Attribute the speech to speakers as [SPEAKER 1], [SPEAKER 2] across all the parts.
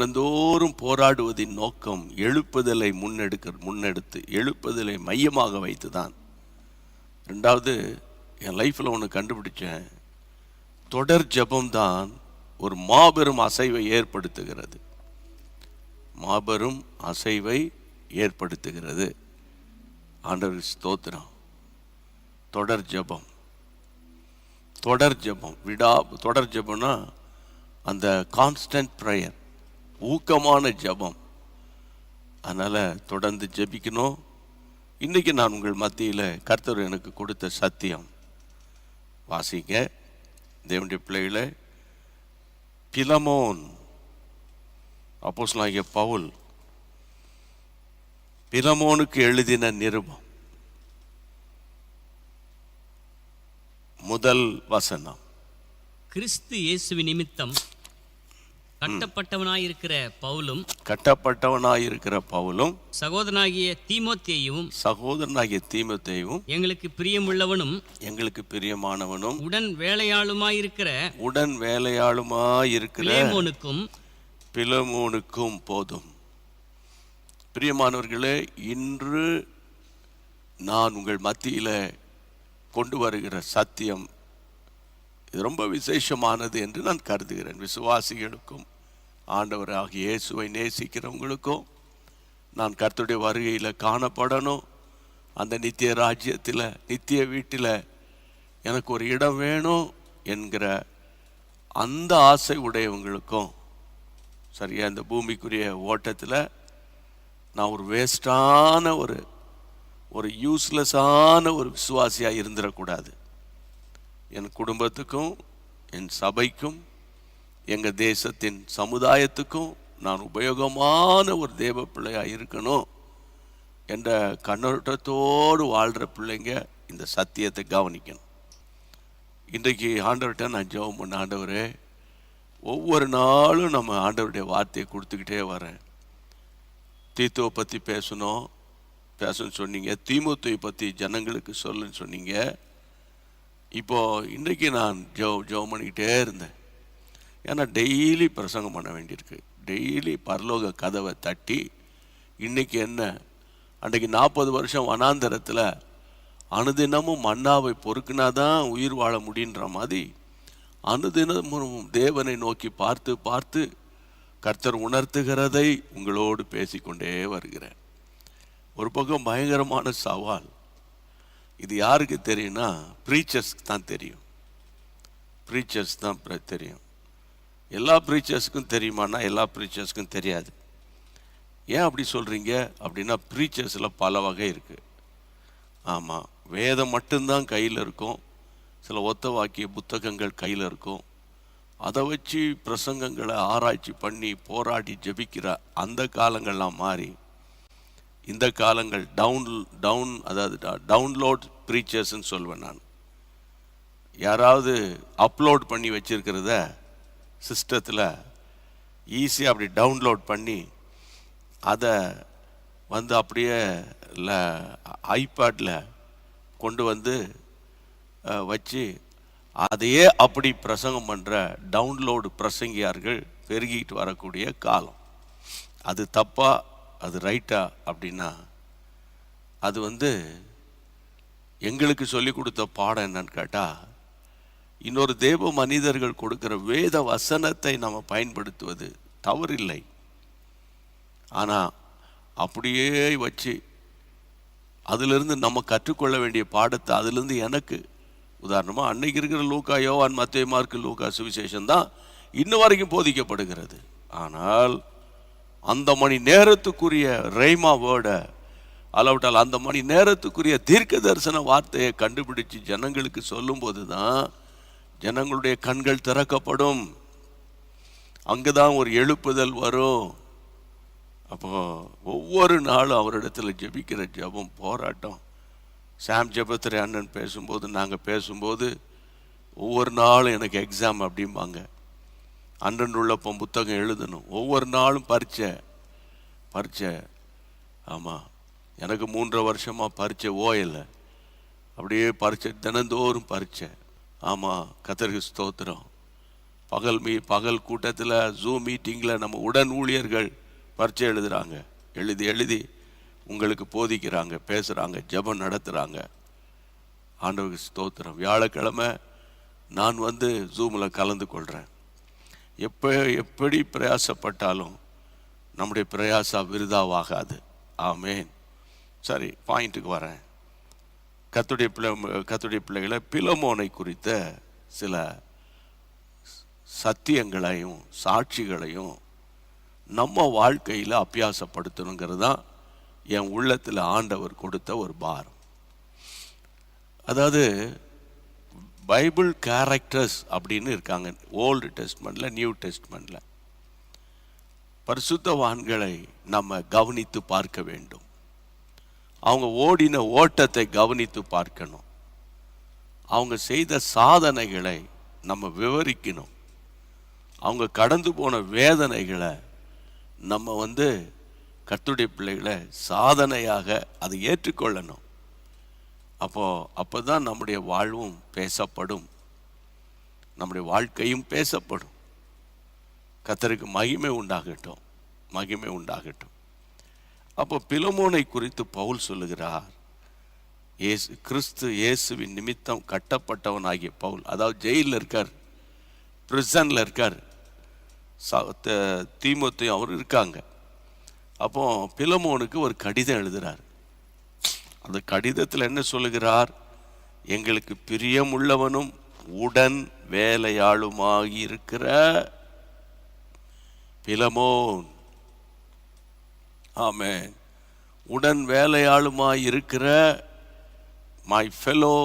[SPEAKER 1] தினந்தோறும் போராடுவதின் நோக்கம் எழுப்புதலை முன்னெடுத்து எழுப்புதலை மையமாக வைத்து தான். ரெண்டாவது, என் லைஃப்பில் ஒன்று கண்டுபிடிச்சேன். தொடர் ஜபம்தான் ஒரு மாபெரும் அசைவை ஏற்படுத்துகிறது. மாபெரும் அசைவை ஏற்படுத்துகிறது. ஆண்டவர் ஸ்தோத்திரம். தொடர் ஜபம், தொடர் ஜபம், தொடர் ஜபம்னா அந்த கான்ஸ்டன்ட் ப்ரேயர், ஊக்கமான ஜபம். அதனால் தொடர்ந்து ஜபிக்கணும். இன்றைக்கி நான் உங்கள் மத்தியில் கர்த்தர் எனக்கு கொடுத்த சத்தியம் வாசிங்க. தேவனுடைய பிள்ளைகளை, பிலமோன், அப்போஸ்தலனாகிய பவுல் பிலமோனுக்கு எழுதின நிருபம், முதல் வசனம்.
[SPEAKER 2] கிறிஸ்து இயேசுவின் நிமித்தம் கட்டப்பட்டவனாயிருக்கிற பவுலும் சகோதரனாகிய தீமோத்தேயுவும் எங்களுக்கு பிரியமுள்ளவனும் எங்களுக்கு
[SPEAKER 1] பிரியமானவனும்
[SPEAKER 2] உடன் வேலையாளுமாயிருக்கிற
[SPEAKER 1] பிலமோனுக்கும் போதும். பிரியமானவர்களே, இன்று நான் உங்கள் மத்தியில் கொண்டு வருகிற சத்தியம் இது ரொம்ப விசேஷமானது என்று நான் கருதுகிறேன். விசுவாசிகளுக்கும் ஆண்டவராகிய இயேசுவை நேசிக்கிறவங்களுக்கும் நான் கர்த்தருடைய வருகையில் காணப்படணும், அந்த நித்திய ராஜ்யத்தில் நித்திய வீட்டில் எனக்கு ஒரு இடம் வேணும் என்கிற அந்த ஆசை உடையவங்களுக்கும், சரியா இந்த பூமிக்குரிய ஓட்டத்தில் நான் ஒரு வேஸ்டான ஒரு யூஸ்லெஸ்ஸான ஒரு விசுவாசியாக இருந்துடக்கூடாது. என் குடும்பத்துக்கும் என் சபைக்கும் எங்கள் தேசத்தின் சமுதாயத்துக்கும் நான் உபயோகமான ஒரு தேவ பிள்ளையாக இருக்கணும் என்ற கண்ணோட்டத்தோடு வாழ்கிற பிள்ளைங்க இந்த சத்தியத்தை கவனிக்கணும். இன்றைக்கு ஆண்டவர்கிட்ட நான் ஜெபம் பண்ண, ஆண்டவரே, ஒவ்வொரு நாளும் நம்ம ஆண்டவருடைய வார்த்தையை கொடுத்துக்கிட்டே வரேன். தீத்துவை பற்றி பேசணும்னு சொன்னீங்க, தீமோத்தேயை பற்றி ஜனங்களுக்கு சொல்லுன்னு சொன்னீங்க. இப்போது இன்றைக்கி நான் ஜெபம் பண்ணிக்கிட்டே இருந்தேன். ஏன்னா டெய்லி பிரசங்கம் பண்ண வேண்டியிருக்கு. டெய்லி பரலோக கதவை தட்டி, இன்றைக்கி என்ன, அன்றைக்கி 40 வருஷம் வனாந்தரத்தில் அனுதினமும் மன்னாவை பொறுக்குனாதான் உயிர் வாழ முடியுன்ற மாதிரி அனுதினமும் தேவனை நோக்கி பார்த்து பார்த்து கர்த்தர் உணர்த்துகிறதை உங்களோடு பேசிக்கொண்டே வருகிறேன். ஒரு பக்கம் பயங்கரமான சவால். இது யாருக்கு தெரியும்னா ப்ரீச்சர்ஸ்க்கு தான் தெரியும். ப்ரீச்சர்ஸ் தான் தெரியும். எல்லா ப்ரீச்சர்ஸுக்கும் தெரியுமானா எல்லா ப்ரீச்சர்ஸுக்கும் தெரியாது. ஏன் அப்படி சொல்கிறீங்க அப்படின்னா, ப்ரீச்சர்ஸில் பல வகை இருக்குது. ஆமாம், வேதம் மட்டும்தான் கையில் இருக்கும். சில ஒத்த வாக்கிய புத்தகங்கள் கையில் இருக்கும். அதை வச்சு பிரசங்கங்களை ஆராய்ச்சி பண்ணி போராடி ஜபிக்கிற அந்த காலங்கள்லாம் மாறி இந்த காலங்கள் அதாவது டவுன்லோட் ப்ரீச்சர்ஸ்ன்னு சொல்வேன் நான். யாராவது அப்லோட் பண்ணி வச்சிருக்கிறத சிஸ்டத்தில் ஈஸியாக அப்படி டவுன்லோட் பண்ணி அதை அப்படியே ஐபேடில் கொண்டு வச்சு அதையே அப்படி பிரசங்கம் பண்ணுற டவுன்லோடு பிரசங்கியார்கள் பெருகிட்டு வரக்கூடிய காலம். அது தப்பா அது ரைட்டா அப்படின்னா, அது எங்களுக்கு சொல்லி கொடுத்த பாடம் என்னன்னு கேட்டால், இன்னொரு தேவ மனிதர்கள் கொடுக்கிற வேத வசனத்தை நம்ம பயன்படுத்துவது தவறில்லை. ஆனால் அப்படியே வச்சு அதிலிருந்து நம்ம கற்றுக்கொள்ள வேண்டிய பாடத்தை அதிலிருந்து எனக்கு, உதாரணமாக அன்னைக்கு இருக்கிற லூக்கா, யோவான், மத்தேயு, மார்க்கு, லூக்கா சுவிசேஷம் தான் இன்ன வரைக்கும் போதிக்கப்படுகிறது. ஆனால் அந்த மணி நேரத்துக்குரிய ரேமா வேர்டை அளவிட்டால் அந்த மணி நேரத்துக்குரிய தீர்க்க தரிசன வார்த்தையை கண்டுபிடிச்சு ஜனங்களுக்கு சொல்லும்போது தான் ஜனங்களுடைய கண்கள் திறக்கப்படும். அங்குதான் ஒரு எழுப்புதல் வரும். அப்போ ஒவ்வொரு நாளும் அவரிடத்தில் ஜெபிக்கிற ஜெபம் போராட்டம். சாம் ஜெபத்திரை அண்ணன் பேசும்போது, நாங்கள் பேசும்போது, ஒவ்வொரு நாளும் எனக்கு எக்ஸாம் அப்படிம்பாங்க. அன்றன் உள்ளப்போ புத்தகம் எழுதணும், ஒவ்வொரு நாளும் பரீட்சை. ஆமாம், எனக்கு 3.5 வருஷமாக பரீட்சை ஓயலை. அப்படியே பரீட்சை, தினந்தோறும் பரீட்சை. ஆமாம், கர்த்தருக்கு ஸ்தோத்திரம். பகல் கூட்டத்தில் ஜூம் மீட்டிங்கில் நம்ம உடன் ஊழியர்கள் பரீட்சை எழுதுகிறாங்க. எழுதி உங்களுக்கு போதிக்கிறாங்க, பேசுகிறாங்க, ஜெபம் நடத்துகிறாங்க. ஆண்டவருக்கு ஸ்தோத்திரம். வியாழக்கிழமை நான் ஜூமில் கலந்து கொள்கிறேன். எப்படி பிரயாசப்பட்டாலும் நம்முடைய பிரயாசா விருதாவாகாது. ஆமேன். சரி, பாயிண்ட்டுக்கு வரேன். கர்த்தருடைய பிள்ளைகளை பிலமோனை குறித்த சில சத்தியங்களையும் சாட்சிகளையும் நம்ம வாழ்க்கையில் அபியாசப்படுத்தணுங்கிறது தான் என் உள்ளத்தில் ஆண்டவர் கொடுத்த ஒரு பாரம். அதாவது பைபிள் கேரக்டர்ஸ் அப்படின்னு இருக்காங்க ஓல்டு டெஸ்ட்மெண்ட்டில், நியூ டெஸ்ட்மெண்ட்டில். பரிசுத்தவான்களை நம்ம கவனித்து பார்க்க வேண்டும். அவங்க ஓடின ஓட்டத்தை கவனித்து பார்க்கணும். அவங்க செய்த சாதனைகளை நம்ம விவரிக்கணும். அவங்க கடந்து போன வேதனைகளை நம்ம கர்த்தருடைய பிள்ளைகளை சாதனையாக அதை ஏற்றுக்கொள்ளணும். அப்போ தான் நம்முடைய வாழ்வும் பேசப்படும், நம்முடைய வாழ்க்கையும் பேசப்படும். கர்த்தருக்கு மகிமை உண்டாகட்டும், மகிமை உண்டாகட்டும். அப்போ பிலமோனை குறித்து பவுல் சொல்லுகிறார், கிறிஸ்து இயேசுவின் நிமித்தம் கட்டப்பட்டவன் ஆகிய பவுல். அதாவது ஜெயிலில் இருக்கார், பிரிசனில் இருக்கார். தீமோத்தேயும் அவர் இருக்காங்க. அப்போ பிலமோனுக்கு ஒரு கடிதம் எழுதுகிறார். அந்த கடிதத்தில் என்ன சொல்லுகிறார்? எங்களுக்கு பிரியமுள்ளவனும் உடன் வேலையாளுமாகி இருக்கிற பிலமோன். ஆமென். உடன் வேலையாளுமாய் இருக்கிற மை ஃபெலோ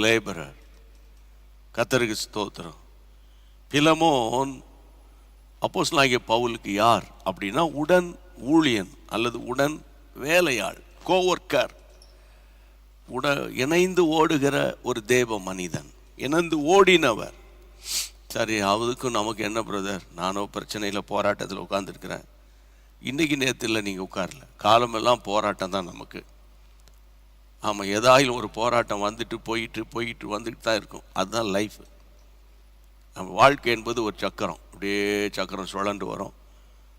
[SPEAKER 1] லேபரர். கர்த்தருக்கு ஸ்தோத்திரம். பிலமோன் அப்போஸ்தலனாகிய பவுலுக்கு யார் அப்படின்னா உடன் ஊழியன் அல்லது உடன் வேலையாள், கோவர்க்கர். இணைந்து ஓடுகிற ஒரு தேவ மனிதன், இணைந்து ஓடினவர். சரி, அதுக்கும் நமக்கு என்ன பிரதர், நானும் பிரச்சனையில் போராட்டத்தில் உட்காந்துருக்கிறேன். இன்றைக்கி நேரத்தில் நீங்கள் உட்காரல, காலமெல்லாம் போராட்டம் தான் நமக்கு. ஆமாம், ஏதாயிலும் ஒரு போராட்டம் போயிட்டு வந்துட்டு தான் இருக்கும். அதுதான் லைஃப். நம்ம வாழ்க்கை என்பது ஒரு சக்கரம். அப்படியே சக்கரம் சுழண்டு வரும்.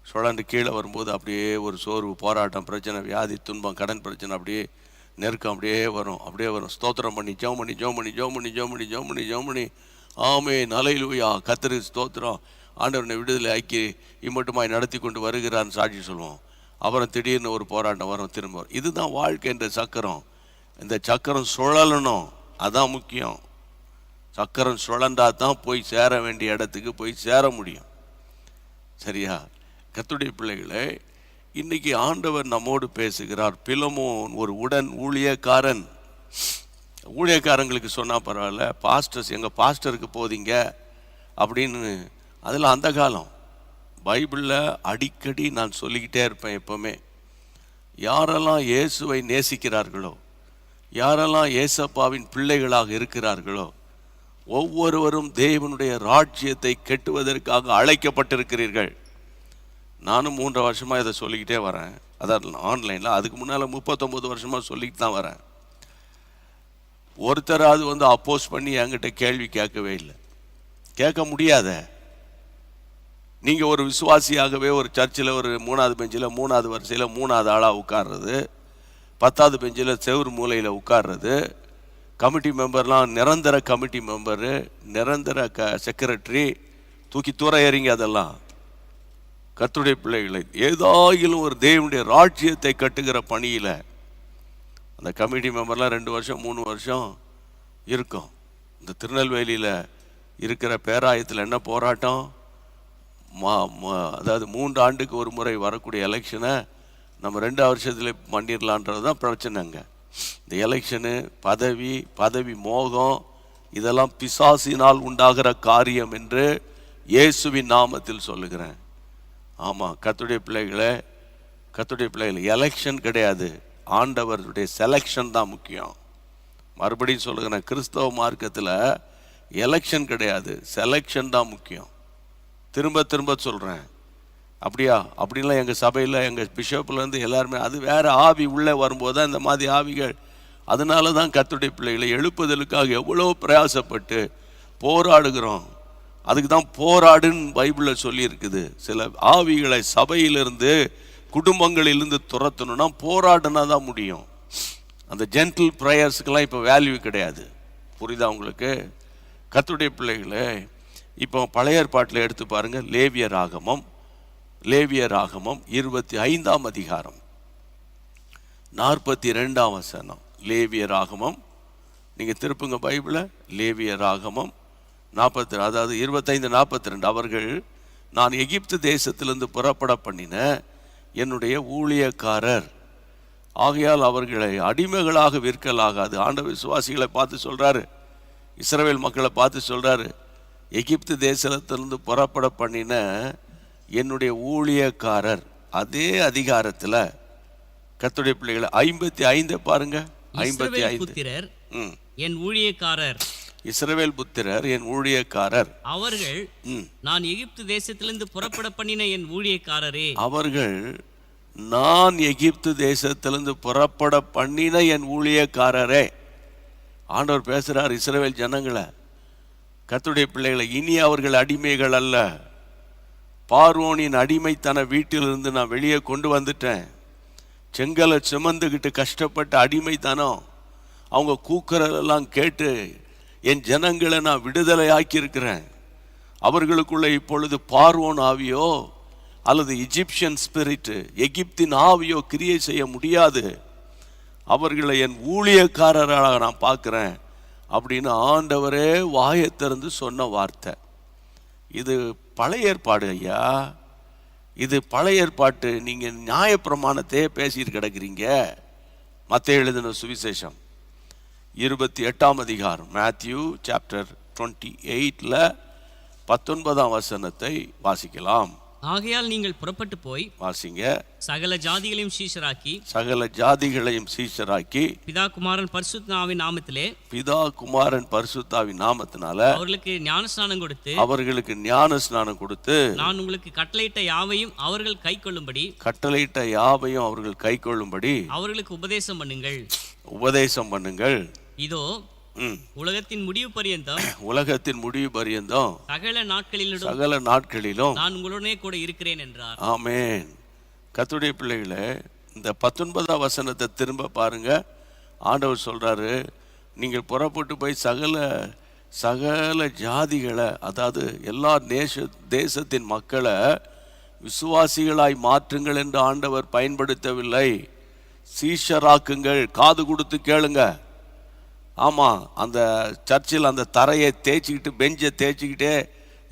[SPEAKER 1] சுழண்டு கீழே வரும்போது அப்படியே ஒரு சோர்வு, போராட்டம், பிரச்சனை, வியாதி, துன்பம், கடன் பிரச்சனை, அப்படியே நெருக்கம் அப்படியே வரும். ஸ்தோத்திரம் பண்ணி ஜெபம் பண்ணி ஆமென் அல்லேலூயா கர்த்தருக்கு ஸ்தோத்திரம், ஆண்டவனை விடுதலை ஆக்கி இம்மட்டுமாய் நடத்தி கொண்டு வருகிறான்னு சாட்சி சொல்லுவோம். அப்புறம் திடீர்னு ஒரு போராட்டம் வரும், திரும்ப வரும். இதுதான் வாழ்க்கை என்ற சக்கரம். இந்த சக்கரம் சுழலணும், அதான் முக்கியம். சக்கரம் சுழண்டா தான் போய் சேர வேண்டிய இடத்துக்கு போய் சேர முடியும். சரியா? கர்த்தருடைய பிள்ளைகளே, இன்னைக்கு ஆண்டவர் நம்மோடு பேசுகிறார். பிலமோன் ஒரு உடன் ஊழியக்காரன். ஊழியக்காரங்களுக்கு சொன்னால் பரவாயில்ல, பாஸ்டர்ஸ் எங்கள் பாஸ்டருக்கு போதிங்க அப்படின்னு. அதில் அந்த காலம் பைபிளில் அடிக்கடி நான் சொல்லிக்கிட்டே இருப்பேன் எப்போவுமே. யாரெல்லாம் இயேசுவை நேசிக்கிறார்களோ, யாரெல்லாம் இயேசப்பாவின் பிள்ளைகளாக இருக்கிறார்களோ, ஒவ்வொருவரும் தேவனுடைய ராஜ்யத்தை கட்டுவதற்காக அழைக்கப்பட்டிருக்கிறீர்கள். நானும் 3 வருஷமாக இதை சொல்லிக்கிட்டே வரேன். அதாவது ஆன்லைனில். அதுக்கு முன்னால் 39 வருஷமாக சொல்லிக்கிட்டு தான் வரேன். ஒருத்தராவது அப்போஸ் பண்ணி என்கிட்ட கேள்வி கேட்கவே இல்லை. கேட்க முடியாத. நீங்கள் ஒரு விசுவாசியாகவே ஒரு சர்ச்சில் ஒரு 3வது பெஞ்சில் 3வது வரிசையில் 3வது ஆளாக உட்கார்றது, 10வது பெஞ்சில் செவுறு மூலையில் உட்கார்றது, கமிட்டி மெம்பர்லாம் நிரந்தர கமிட்டி மெம்பரு, நிரந்தர செக்ரட்டரி, தூக்கி தூர ஏறிங்க. அதெல்லாம் கர்த்தருடைய பிள்ளைகளை ஏதாயிலும் ஒரு தேவனுடைய ராஜ்யத்தை கட்டுகிற பணியில் அந்த கமிட்டி மெம்பர்லாம் 2 வருஷம் 3 வருஷம் இருக்கும். இந்த திருநெல்வேலியில் இருக்கிற பேராயத்தில் என்ன போராட்டம், அதாவது 3 ஆண்டுக்கு ஒரு முறை வரக்கூடிய எலெக்ஷனை நம்ம 2 வருஷத்தில் பண்ணிடலான்றது தான் பிரச்சனைங்க. இந்த எலெக்ஷனு, பதவி மோகம், இதெல்லாம் பிசாசினால் உண்டாகிற காரியம் என்று இயேசுவின் நாமத்தில் சொல்லுகிறேன். ஆமாம், கர்த்தருடைய பிள்ளைகளை எலெக்ஷன் கிடையாது, ஆண்டவருடைய செலெக்ஷன் தான் முக்கியம். மறுபடியும் சொல்லுகிறேன், கிறிஸ்தவ மார்க்கத்தில் எலெக்ஷன் கிடையாது, செலெக்ஷன் தான் முக்கியம். திரும்ப சொல்கிறேன். அப்படியா? அப்படின்லாம் எங்கள் சபையில் எங்கள் பிஷப்லேருந்து எல்லாருமே, அது வேறு ஆவி உள்ளே வரும்போது தான் இந்த மாதிரி ஆவிகள். அதனால தான் கர்த்தருடைய பிள்ளைகளை எழுப்புதலுக்காக எவ்வளோ பிரயாசப்பட்டு போராடுகிறோம். அதுக்கு தான் போராடுன்னு பைபிளில் சொல்லி இருக்குது. சில ஆவிகளை சபையிலிருந்து குடும்பங்களிலிருந்து துரத்தணும்னா போராடினா தான் முடியும். அந்த ஜென்டில் ப்ரேயர்ஸுக்கெல்லாம் இப்போ வேல்யூ கிடையாது. புரியுதா உங்களுக்கு? கர்த்தருடைய பிள்ளைகளே, இப்போ பழைய ஏற்பாட்டில் எடுத்து பாருங்கள். லேவியர் ஆகமம் 25ஆம் அதிகாரம் 42ஆம் வசனம். லேவியர் ஆகமம், நீங்கள் திருப்புங்க பைபிளை. லேவியர் ஆகமம் 40, அதாவது 25:42. அவர்கள் நான் எகிப்து தேசத்திலிருந்து புறப்பட பண்ணின என்னுடைய ஊழியக்காரர், ஆகையால் அவர்களை அடிமைகளாக விற்கலாகாது. ஆண்டவர் விசுவாசிகளை பார்த்து சொல்றாரு, இஸ்ரவேல் மக்களை பார்த்து சொல்றாரு, எகிப்து தேசத்திலிருந்து புறப்பட பண்ணின என்னுடைய ஊழியக்காரர். அதே அதிகாரத்தில் கர்த்தருடைய பிள்ளைகளை 55 பாருங்க. 55.
[SPEAKER 2] என் ஊழியக்காரர்,
[SPEAKER 1] இஸ்ரவேல் புத்திரர் என் ஊழியக்காரர்,
[SPEAKER 2] அவர்கள் நான் எகிப்து தேசத்திலிருந்து புறப்பட பண்ணின என் ஊழியக்காரரே.
[SPEAKER 1] அவர்கள் நான் எகிப்து தேசத்திலிருந்து புறப்பட பண்ணின என் ஊழியக்காரரே. ஆண்டவர் பேசுறார் இஸ்ரவேல் ஜனங்களை, கர்த்தருடைய பிள்ளைகளை. இனி அவர்கள் அடிமைகள் அல்ல. பார்வோனின் அடிமைத்தன வீட்டிலிருந்து நான் வெளியே கொண்டு வந்துட்டேன். செங்கலை சுமந்துக்கிட்டு கஷ்டப்பட்ட அடிமைத்தனம், அவங்க கூக்குறதெல்லாம் கேட்டு என் ஜனங்களை நான் விடுதலை ஆக்கியிருக்கிறேன். அவர்களுக்குள்ள இப்பொழுது பார்வோன் ஆவியோ அல்லது இஜிப்சியன் ஸ்பிரிட், எகிப்தின் ஆவியோ கிரியை செய்ய முடியாது. அவர்களை என் ஊழியக்காரராக நான் பார்க்குறேன் அப்படின்னு ஆண்டவரே வாயை திறந்து சொன்ன வார்த்தை. இது பழைய ஏற்பாடு ஐயா, இது பழைய ஏற்பாட்டு. நீங்கள் நியாயப்பிரமாணத்தையே பேசிட்டு கிடக்கிறீங்க. மத்தேயு எழுதின சுவிசேஷம் 28ஆம் அதிகாரம், மேத்யூ சாப்டர் 28ல் 19ஆம் வசனத்தை வாசிக்கலாம்.
[SPEAKER 2] ஆகையால் நீங்கள் புறப்பட்டு போய்
[SPEAKER 1] வாசிங்க.
[SPEAKER 2] சகல ஜாதிகளையும் சீஷராக்கி,
[SPEAKER 1] சகல ஜாதிகளையும் சீஷராக்கி,
[SPEAKER 2] பிதா குமாரன் பரிசுத்தாவின் நாமத்திலே,
[SPEAKER 1] பிதா குமாரன் பரிசுத்தாவின் நாமத்தினால
[SPEAKER 2] அவர்களுக்கு ஞானஸ்நானம் கொடுத்து,
[SPEAKER 1] அவர்களுக்கு ஞான ஸ்நானம் கொடுத்து,
[SPEAKER 2] நான் உங்களுக்கு கட்டளையிட்ட யாவையும் அவர்கள் கைக்கொள்ளும்படி,
[SPEAKER 1] கட்டளையிட்ட யாவையும் அவர்கள் கைக்கொள்ளும்படி
[SPEAKER 2] அவர்களுக்கு உபதேசம் பண்ணுங்கள்.
[SPEAKER 1] உபதேசம் பண்ணுங்கள்.
[SPEAKER 2] இதோ உலகத்தின் முடிவு பரியந்தம்,
[SPEAKER 1] உலகத்தின் முடிவு பரியந்தம்
[SPEAKER 2] சகல நாட்களிலும்
[SPEAKER 1] நான்
[SPEAKER 2] உங்களுடனே கூட இருக்கிறேன் என்றார்.
[SPEAKER 1] ஆமென். கர்த்தருடைய பிள்ளைகளே, இந்த 19ஆம் வசனத்தை திரும்ப பாருங்க. ஆண்டவர் சொல்றாரு, நீங்கள் புறப்பட்டு போய் சகல ஜாதிகளை, அதாவது எல்லா தேசத்தின் மக்களை விசுவாசிகளாய் மாற்றுங்கள் என்று ஆண்டவர் பயன்படுத்தவில்லை. சீஷராக்குங்கள். காது கொடுத்து கேளுங்க. ஆமாம், அந்த சர்ச்சில் அந்த தரையை தேய்ச்சிக்கிட்டு, பெஞ்சை தேய்ச்சிக்கிட்டே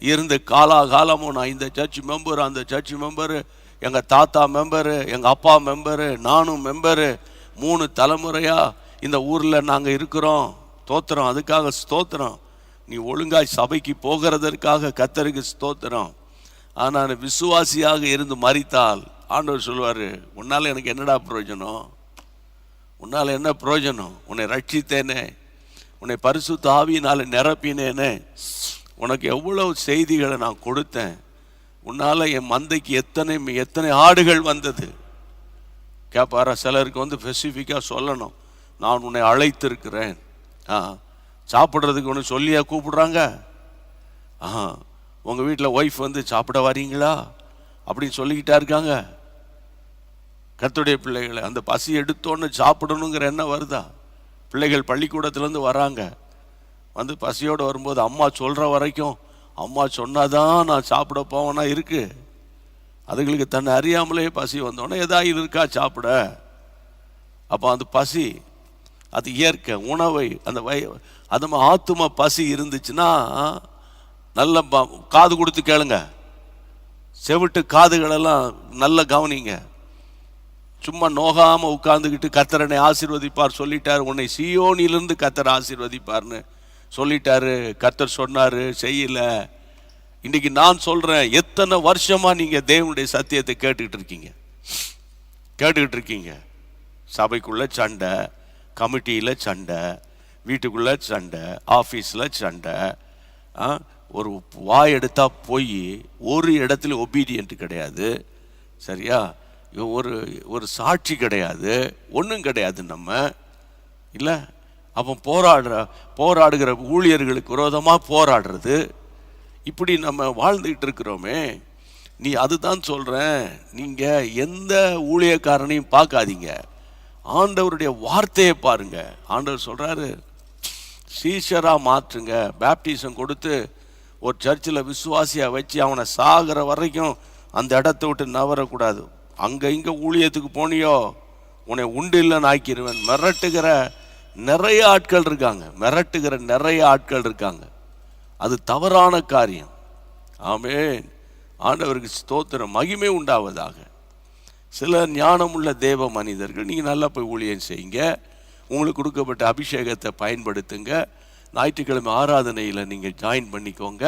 [SPEAKER 1] இருந்து காலாகாலமும் நான் இந்த சர்ச் மெம்பரு, அந்த சர்ச் மெம்பரு, எங்கள் தாத்தா மெம்பரு, எங்கள் அப்பா மெம்பரு, நானும் மெம்பரு, 3 தலைமுறையாக இந்த ஊரில் நாங்கள் இருக்கிறோம். ஸ்தோத்திரம், அதுக்காக ஸ்தோத்திரம். நீ ஒழுங்காய் சபைக்கு போகிறதற்காக கர்த்தருக்கு ஸ்தோத்திரம். ஆனால் விசுவாசியாக இருந்து மரித்தால் ஆண்டவர் சொல்லுவார், உன்னால் எனக்கு என்னடா பிரயோஜனம்? உன்னால் என்ன பிரயோஜனம்? உன்னை ரட்சித்தேனே, உன்னை பரிசுத்த ஆவியினால் நிரப்பினேனே, உனக்கு எவ்வளவு செய்திகளை நான் கொடுத்தேன். உன்னால் என் மந்தைக்கு எத்தனை ஆடுகள் வந்தது. கேட்பாரா? சிலருக்கு ஸ்பெசிஃபிக்காக சொல்லணும், நான் உன்னை அழைத்திருக்கிறேன். சாப்பிட்றதுக்கு ஒன்று சொல்லியா கூப்பிடுறாங்க? உங்கள் வீட்டில் ஒய்ஃப் சாப்பிட வரீங்களா அப்படின்னு சொல்லிக்கிட்டா இருக்காங்க. கர்த்தருடைய பிள்ளைகளை, அந்த பசி எடுத்தோன்னு சாப்பிடணுங்கிற எண்ணம் வருதா? பிள்ளைகள் பள்ளிக்கூடத்துலேருந்து வராங்க, பசியோடு வரும்போது அம்மா சொல்கிற வரைக்கும், அம்மா சொன்னாதான் நான் சாப்பிட போவேனா இருக்கு. அதுங்களுக்கு தன்னை அறியாமலே பசி வந்தோடனே ஏதாவது இருக்கா சாப்பிட. அப்போ அந்த பசி, அது இயற்கை உணவை, அந்த ஆத்தும பசி இருந்துச்சுன்னா நல்ல காது கொடுத்து கேளுங்க. செவிட்டு காதுகளெல்லாம் நல்ல கவனிங்க. சும்மா நோகாமல் உட்கார்ந்துக்கிட்டு கர்த்தரனை ஆசீர்வதிப்பார் சொல்லிட்டார், உன்னை சீயோனிலிருந்து கர்த்தர் ஆசீர்வதிப்பார்னு சொல்லிட்டாரு. கர்த்தர் சொன்னார், செய்யல. இன்னைக்கு நான் சொல்கிறேன், எத்தனை வருஷமாக நீங்கள் தேவனுடைய சத்தியத்தை கேட்டுக்கிட்டு இருக்கீங்க. சபைக்குள்ளே சண்டை, கமிட்டியில் சண்டை, வீட்டுக்குள்ளே சண்டை, ஆஃபீஸில் சண்டை, ஒரு வாய் எடுத்தா போய் ஒரு இடத்துல ஒபீடியன்ட் கிடையாது. சரியா? ஒரு சாட்சி கிடையாது, ஒன்றும் கிடையாது. நம்ம இல்லை. அப்போ போராடுகிற ஊழியர்களுக்கு விரோதமாக போராடுறது, இப்படி நம்ம வாழ்ந்துகிட்டு இருக்கிறோமே. நீ அதுதான் சொல்கிறேன், நீங்கள் எந்த ஊழியக்காரனையும் பார்க்காதீங்க, ஆண்டவருடைய வார்த்தையை பாருங்க. ஆண்டவர் சொல்கிறாரு, சீஷராக மாற்றுங்க, பேப்டிசம் கொடுத்து ஒரு சர்ச்சில் விசுவாசியாக வச்சு அவனை சாகிற வரைக்கும் அந்த இடத்த விட்டு நவரக்கூடாது. அங்கே இங்கே ஊழியத்துக்கு போனியோ உன்னை உண்டு இல்லைன்னு ஆக்கிடுவேன். மிரட்டுகிற நிறைய ஆட்கள் இருக்காங்க. அது தவறான காரியம். ஆமென். ஆண்டவருக்கு ஸ்தோத்திரம், மகிமை உண்டாவதாக. சில ஞானமுள்ள தேவ மனிதர்கள், நீங்கள் நல்லா போய் ஊழியம் செய்யுங்க, உங்களுக்கு கொடுக்கப்பட்ட அபிஷேகத்தை பயன்படுத்துங்க, ஞாயிற்றுக்கிழமை ஆராதனையில் நீங்கள் ஜாயின் பண்ணிக்கோங்க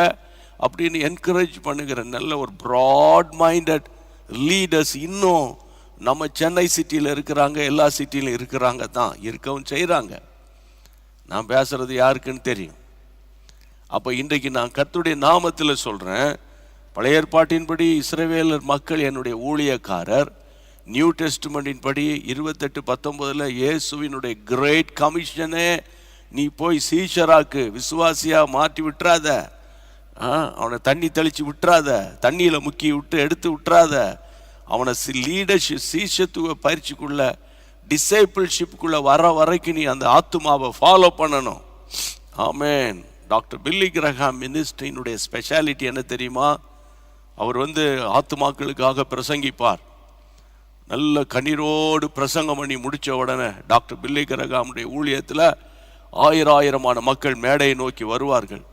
[SPEAKER 1] அப்படின்னு என்கரேஜ் பண்ணுகிற நல்ல ஒரு ப்ராட் மைண்டட் லீடர்ஸ் இன்னும் நம்ம சென்னை சிட்டியில் இருக்கிறாங்க, எல்லா சிட்டியிலும் இருக்கிறாங்க தான், இருக்கவும் செய்கிறாங்க. நான் பேசுகிறது யாருக்குன்னு தெரியும். அப்போ இன்றைக்கு நான் கர்த்தருடைய நாமத்தில் சொல்கிறேன், பழைய ஏற்பாட்டின்படி இஸ்ரவேலர் மக்கள் என்னுடைய ஊழியக்காரர். நியூ டெஸ்ட்மெண்டின் படி 28:19 இயேசுவினுடைய கிரேட் கமிஷனே, நீ போய் சீஷராக்கு, விசுவாசியாக மாற்றி விட்டுறாத, அவனை தண்ணி தெளித்து விட்டுறாத, தண்ணியில் முக்கி விட்டு எடுத்து விட்டுறாத, அவனை லீடர்ஷிப் சீஷத்துவ பயிற்சிக்குள்ள டிசைபிள்ஷிப்புக்குள்ளே வர வரைக்கும் நீ அந்த ஆத்துமாவை ஃபாலோ பண்ணணும். ஆமென். டாக்டர் பில்லி கிரஹாம் மினிஸ்ட்ரியினுடைய ஸ்பெஷாலிட்டி என்ன தெரியுமா? அவர் ஆத்துமாக்களுக்காக பிரசங்கிப்பார். நல்ல கண்ணீரோடு பிரசங்கம் பண்ணி முடித்த உடனே டாக்டர் பில்லி கிரஹாமுடைய ஊழியத்தில் ஆயிரமான மக்கள் மேடையை நோக்கி வருவார்கள்.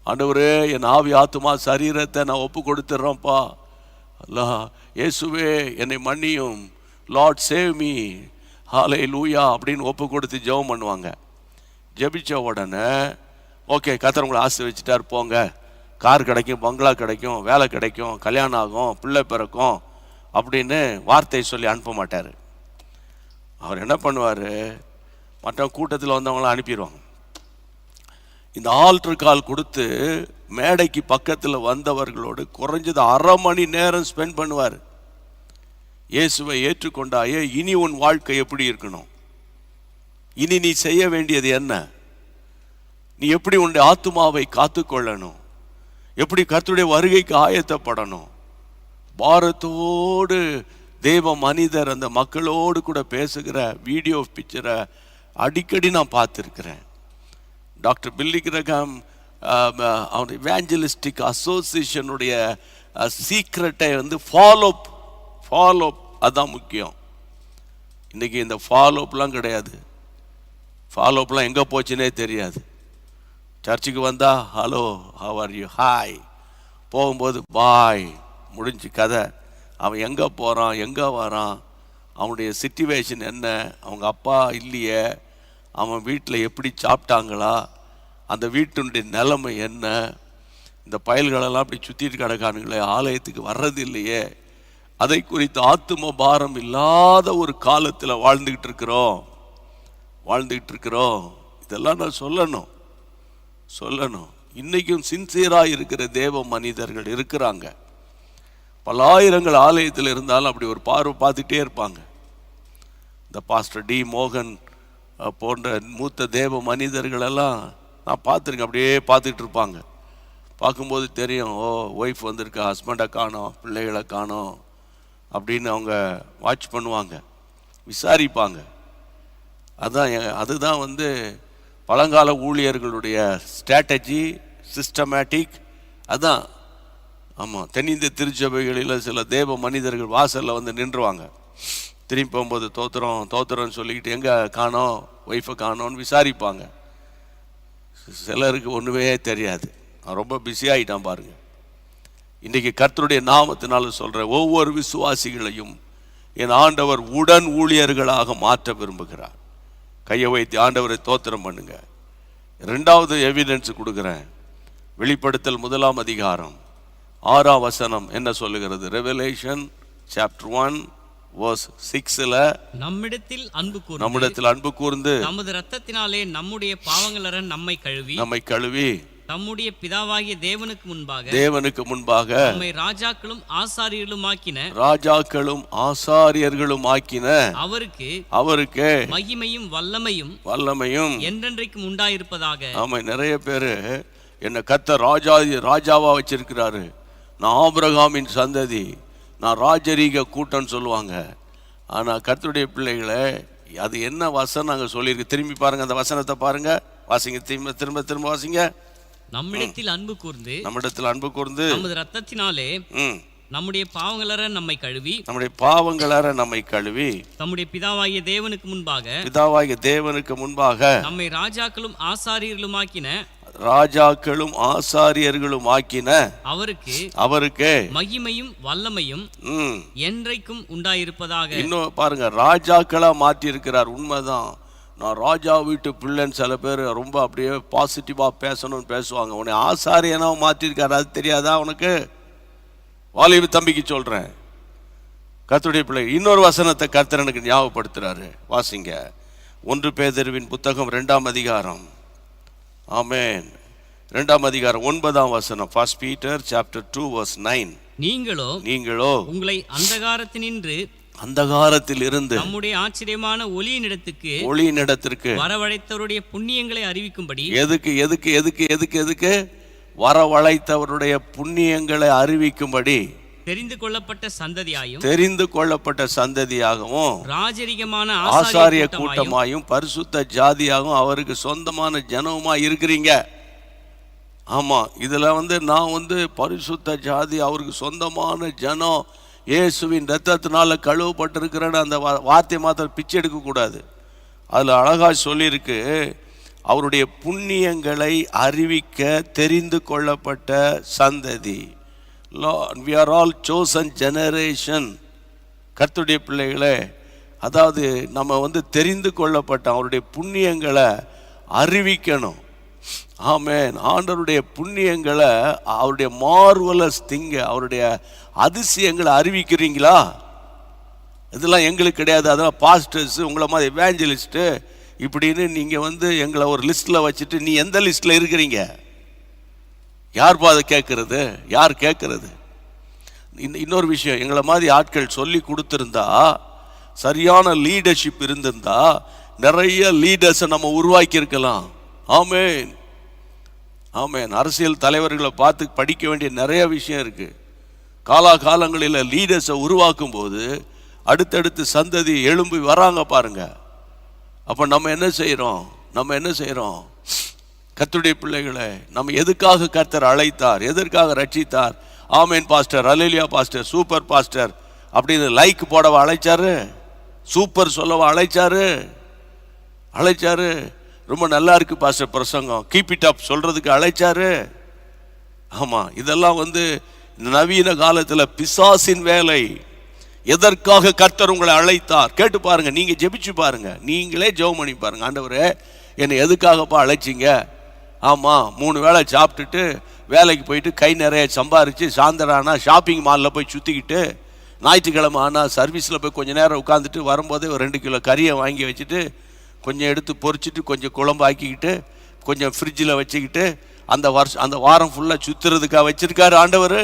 [SPEAKER 1] ஆண்டவரே, என் ஆவி ஆத்துமா சரீரத்தை நான் ஒப்பு கொடுத்துட்றேன்ப்பா, அல்லா இயேசுவே என்னை மன்னியும், லார்ட் சேவ் மீ, ஹல்லேலூயா அப்படின்னு ஒப்பு கொடுத்து ஜெபம் பண்ணுவாங்க. ஜெபிச்ச உடனே ஓகே, கர்த்தர் உங்களை ஆசீர்வதிச்சிட்டார், போங்க, கார் கிடைக்கும், பங்களா கிடைக்கும், வேலை கிடைக்கும், கல்யாணம் ஆகும், பிள்ளை பிறக்கும் அப்படின்னு வார்த்தையை சொல்லி அனுப்ப மாட்டார். அவர் என்ன பண்ணுவார், மற்ற கூட்டத்தில் வந்தவங்களாம் அனுப்பிடுவாங்க. இந்த ஆல்டர் கால் கொடுத்து மேடைக்கு பக்கத்தில் வந்தவர்களோடு குறைஞ்சது 1/2 மணி நேரம் ஸ்பெண்ட் பண்ணுவார். இயேசுவை ஏற்றுக்கொண்டாயே, இனி உன் வாழ்க்கை எப்படி இருக்கணும், இனி நீ செய்ய வேண்டியது என்ன, நீ எப்படி உன்னுடைய ஆத்துமாவை காத்துக்கொள்ளணும், எப்படி கர்த்தருடைய வருகைக்கு ஆயத்தப்படணும். பாரத்தோடு தேவ மனிதர் அந்த மக்களோடு கூட பேசுகிற வீடியோ பிக்சரை அடிக்கடி நான் பார்த்துருக்கிறேன். டாக்டர் பில்லி கிரஹாம் அவருடைய இவாஞ்சலிஸ்டிக் அசோசியேஷனுடைய சீக்ரெட்டை ஃபாலோ அதுதான் முக்கியம். இன்றைக்கி இந்த ஃபாலோப்லாம் கிடையாது. ஃபாலோப்லாம் எங்கே போச்சுன்னே தெரியாது. சர்ச்சுக்கு வந்தால் hello, how are you, hi, போகும்போது பாய், முடிஞ்சு கதை. அவன் எங்கே போகிறான், எங்கே வரான், அவனுடைய சிச்சுவேஷன் என்ன, அவங்க அப்பா இல்லையே, அவன் வீட்டில் எப்படி சாப்பிட்டாங்களா, அந்த வீட்டினுடைய நிலைமை என்ன, இந்த பயல்களெல்லாம் அப்படி சுற்றிட்டு கிடக்கானுங்களே, ஆலயத்துக்கு வர்றது இல்லையே, அதை குறித்து ஆத்தும பாரம் இல்லாத ஒரு காலத்தில் வாழ்ந்துக்கிட்டு இருக்கிறோம். இதெல்லாம் நான் சொல்லணும். இன்றைக்கும் சின்சியராக இருக்கிற தேவ மனிதர்கள் இருக்கிறாங்க. பல்லாயிரங்கள் ஆலயத்தில் இருந்தாலும் அப்படி ஒரு பார்வை பார்த்துட்டே இருப்பாங்க. இந்த பாஸ்டர் டி மோகன் போன்ற மூத்த தேவ மனிதர்களெல்லாம் நான் பார்த்துருக்கேன். அப்படியே பார்த்துக்கிட்டு இருப்பாங்க. பார்க்கும்போது தெரியும், ஓ ஒய்ஃப் வந்திருக்கா, ஹஸ்பண்டை காணோம், பிள்ளைகளை காணோம் அப்படின்னு அவங்க வாட்ச் பண்ணுவாங்க, விசாரிப்பாங்க. அதுதான் பழங்கால ஊழியர்களுடைய ஸ்ட்ராட்டஜி, சிஸ்டமேட்டிக். அதான் ஆமாம், தென்னிந்திய திருச்சபைகளில் சில தேவ மனிதர்கள் வாசலில் நின்றுவாங்க. திரும்பி போகும்போது தோத்திரம்னு சொல்லிக்கிட்டு எங்கே காணோம், ஒய்ஃபை காணோன்னு விசாரிப்பாங்க. சிலருக்கு ஒன்றுமே தெரியாது, நான் ரொம்ப பிஸியாகிட்டான் பாருங்கள். இன்றைக்கி கர்த்தருடைய நாமத்தினால சொல்கிற ஒவ்வொரு விசுவாசிகளையும் என் ஆண்டவர் உடன் ஊழியர்களாக மாற்ற விரும்புகிறார். கையை வைத்து ஆண்டவரை தோத்திரம் பண்ணுங்க. 2வது எவிடன்ஸ் கொடுக்குறேன். வெளிப்படுத்தல் 1ஆம் அதிகாரம் 6ஆம் வசனம் என்ன சொல்லுகிறது? ரெவலேஷன் சாப்டர் 1 verse 6ல
[SPEAKER 2] நம்மிடத்தில் அன்பு கூர்ந்து நமது இரத்தத்தினாலே நம்முடைய பாவங்களற நம்மை கழுவி நம்முடைய பிதாவாகிய தேவனுக்கு முன்பாக நம்மை ராஜாக்களும் ஆசாரியர்களும் ஆக்கின அவருக்கு மகிமையும் வல்லமையும் என்றென்றைக்கும் உண்டாயிருப்பதாக.
[SPEAKER 1] ஆமா, நிறைய பேரு என்னை கர்த்தர் ராஜாவா வச்சிருக்கிறாரு, நான் ஆபிரகாமின் சந்ததி, நான் ராஜரீக கூட்டம்னு சொல்லுவாங்க. ஆனால் கர்த்தருடைய பிள்ளைகளை அது என்ன வசனம் அங்கே சொல்லியிருக்கு, திரும்பி பாருங்க, அந்த வசனத்தை பாருங்க, வாசிங்க, திரும்ப திரும்ப திரும்ப வாசிங்க.
[SPEAKER 2] நம்மிடத்தில் அன்பு கூர்ந்து நமது ரத்தத்தினாலே நம்முடைய பாவங்களற நம்மை கழுவி தம்முடைய பிதாவாகிய தேவனுக்கு முன்பாக நம்மை ராஜாக்களும் ஆசாரியர்களும் ஆக்கின அவருக்கு மகிமையும் வல்லமையும் என்றைக்கும் உண்டாயிருப்பதாக.
[SPEAKER 1] இன்னும் பாருங்க, ராஜாக்களா மாற்றி இருக்கிறார். உண்மைதான், நான் ராஜா வீட்டு பிள்ளைன்னு சில பேர் ரொம்ப அப்படியே பாசிட்டிவா பேசணும்னு பேசுவாங்க. உன்னை ஆசாரியனா மாற்றிருக்காரு, அது தெரியாதா உனக்கு? வாலிப தம்பிக்கு சொல்றேன், கர்த்தருடைய பிள்ளை இன்னொரு வசனத்தை கர்த்தர் எனக்கு ஞாபகப்படுத்துறாரு. வாசிங்க, 1 பேதுருவின் புத்தகம் 2ஆம் அதிகாரம். ஆமென். 2ஆம் அதிகாரம் 9ஆம் வசனம். 1 Peter chapter 2 verse 9. நீங்களோ
[SPEAKER 2] உங்களை
[SPEAKER 1] அந்தகாரத்தில் இருந்து
[SPEAKER 2] நம்முடைய ஆச்சரியமான ஒளியினிடத்துக்கு வரவழைத்தவருடைய புண்ணியங்களை அறிவிக்கும்படி.
[SPEAKER 1] எதுக்கு வரவழைத்தவருடைய புண்ணியங்களை அறிவிக்கும்படி
[SPEAKER 2] தெரிந்து
[SPEAKER 1] கொள்ளப்பட்ட சந்ததியாகவும்
[SPEAKER 2] ராஜரிகமான
[SPEAKER 1] ஆசாரிய கூட்டமாயும் பரிசுத்த ஜாதியாகவும் அவருக்கு சொந்தமான ஜனவுமா இருக்கிறீங்க. ஆமா, இதுல நான் பரிசுத்த ஜாதி, அவருக்கு சொந்தமான ஜனம், இயேசுவின் ரத்தத்தினால கழுவப்பட்டிருக்கிறேன்னு அந்த வார்த்தை மாத்திரம் பிச்சை எடுக்க கூடாது. அதுல அழகா சொல்லியிருக்கு, அவருடைய புண்ணியங்களை அறிவிக்க தெரிந்து கொள்ளப்பட்ட சந்ததி. We are all chosen generation. கர்த்தருடைய பிள்ளைகளே, அதாவது நம்ம தெரிந்து கொள்ளப்பட்ட அவருடைய புண்ணியங்களை அறிவிக்கணும். ஆமென். ஆண்டவருடைய புண்ணியங்களை, அவருடைய மார்வலஸ் திங்க, அவருடைய அதிசயங்களை அறிவிக்கிறீங்களா? இதெல்லாம் எங்களுக்கு கிடையாது, அதெல்லாம் பாஸ்டர்ஸ், உங்களை மாதிரி எவாஞ்சலிஸ்ட்டு இப்படின்னு நீங்கள் எங்களை ஒரு லிஸ்ட்டில் வச்சுட்டு, நீ எந்த லிஸ்ட்டில் இருக்கிறீங்க? யார்ப்பா அதை கேட்கறது? யார் கேட்கறது? இன்னொரு விஷயம், எங்களை மாதிரி ஆட்கள் சொல்லி கொடுத்துருந்தா, சரியான லீடர்ஷிப் இருந்திருந்தா, நிறைய லீடர்ஸை நம்ம உருவாக்கி இருக்கலாம். ஆமென், ஆமென். அரசியல் தலைவர்களை பார்த்து படிக்க வேண்டிய நிறைய விஷயம் இருக்கு. காலங்களில் லீடர்ஸை உருவாக்கும் போது அடுத்தடுத்து சந்ததி எழும்பி வராங்க பாருங்க. அப்போ நம்ம என்ன செய்கிறோம்? கர்த்தருடைய பிள்ளைகளை நம்ம எதுக்காக கர்த்தர் அழைத்தார், எதற்காக ரட்சித்தார்? ஆமென் பாஸ்டர், அல்லேலூயா பாஸ்டர், சூப்பர் பாஸ்டர் அப்படின்னு லைக் போடவா அழைச்சாரு? சூப்பர் சொல்லவா அழைச்சாரு? ரொம்ப நல்லா இருக்கு பாஸ்டர் பிரசங்கம், கீப் இட் அப் சொல்றதுக்கு அழைச்சாரு? ஆமா, இதெல்லாம் நவீன காலத்தில் பிசாசின் வேலை. எதற்காக கர்த்தர் உங்களை அழைத்தார் கேட்டு பாருங்க. நீங்க ஜெபிச்சு பாருங்க, நீங்களே ஜெபம் பண்ணி பாருங்க. ஆண்டவரே, என்னை எதுக்காகப்பா அழைச்சிங்க? ஆமா, 3 வேளை சாப்பிட்டுட்டு வேலைக்கு போயிட்டு கை நிறைய சம்பாரிச்சு சாயந்தரானா ஷாப்பிங் மாலில் போய் சுற்றிக்கிட்டு, ஞாயிற்றுக்கிழமை ஆனால் சர்வீஸில் போய் கொஞ்சம் நேரம் உட்காந்துட்டு வரும்போதே ஒரு 2 கிலோ கறியை வாங்கி வச்சுட்டு கொஞ்சம் எடுத்து பொரிச்சிட்டு கொஞ்சம் குழம்பு ஆக்கிக்கிட்டு கொஞ்சம் ஃப்ரிட்ஜில் வச்சுக்கிட்டு அந்த வாரம் ஃபுல்லாக சுற்றுறதுக்காக வச்சிருக்காரு ஆண்டவர்.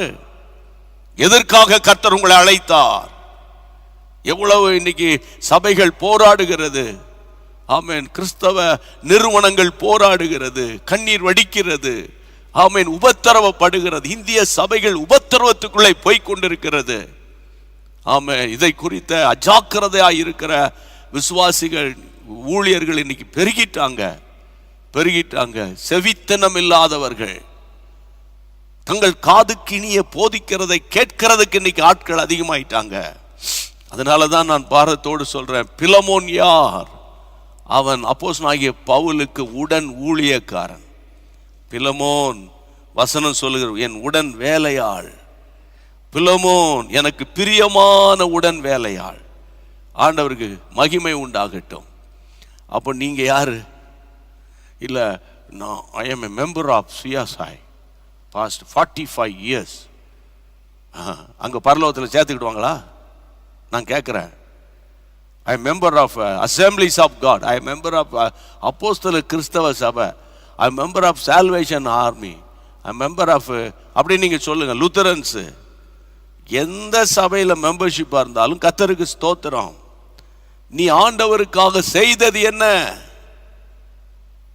[SPEAKER 1] எதற்காக கர்த்தர் உங்களை அழைத்தார்? எவ்வளவு இன்னைக்கு சபைகள் போராடுகிறது. ஆமென். கிறிஸ்தவ நிறுவனங்கள் போராடுகிறது, கண்ணீர் வடிக்கிறது. ஆமென். உபத்திரவப்படுகிறது. இந்திய சபைகள் உபத்திரவத்துக்குள்ளே போய்கொண்டிருக்கிறது. ஆமென். இதை குறித்த அஜாக்கிரதையாக இருக்கிற விசுவாசிகள், ஊழியர்கள் இன்னைக்கு பெருகிட்டாங்க. செவித்தனம் இல்லாதவர்கள், தங்கள் காதுக்கினிய போதிக்கிறதை கேட்கிறதுக்கு இன்னைக்கு ஆட்கள் அதிகமாயிட்டாங்க. அதனாலதான் நான் பாரத்தோடு சொல்றேன், பிலமோன் யார்? அவன் அப்போஸ்தலனாகிய பவுலுக்கு உடன் ஊழியக்காரன். பிலமோன் வசனம் சொல்லுகிற என் உடன் வேலையாள். பிலமோன் எனக்கு பிரியமான உடன் வேலையாள். ஆண்டவருக்கு மகிமை உண்டாகட்டும். அப்போ நீங்க யாரு? இல்லை, நான் I am a member of சியாசாய் பாஸ்ட் 45 years. அங்கே பரலோகத்தில் சேர்த்துக்கிடுவாங்களா? நான் கேட்குறேன். I am member of assemblies of God. I am member of அப்போஸ்தல கிறிஸ்தவ சபை. I am member of salvation army. I am member of அப்படின்னு நீங்கள் சொல்லுங்கள். லுத்தரன்ஸு எந்த சபையில் மெம்பர்ஷிப்பாக இருந்தாலும் கர்த்தருக்கு ஸ்தோத்திரம். நீ ஆண்டவருக்காக செய்தது என்ன?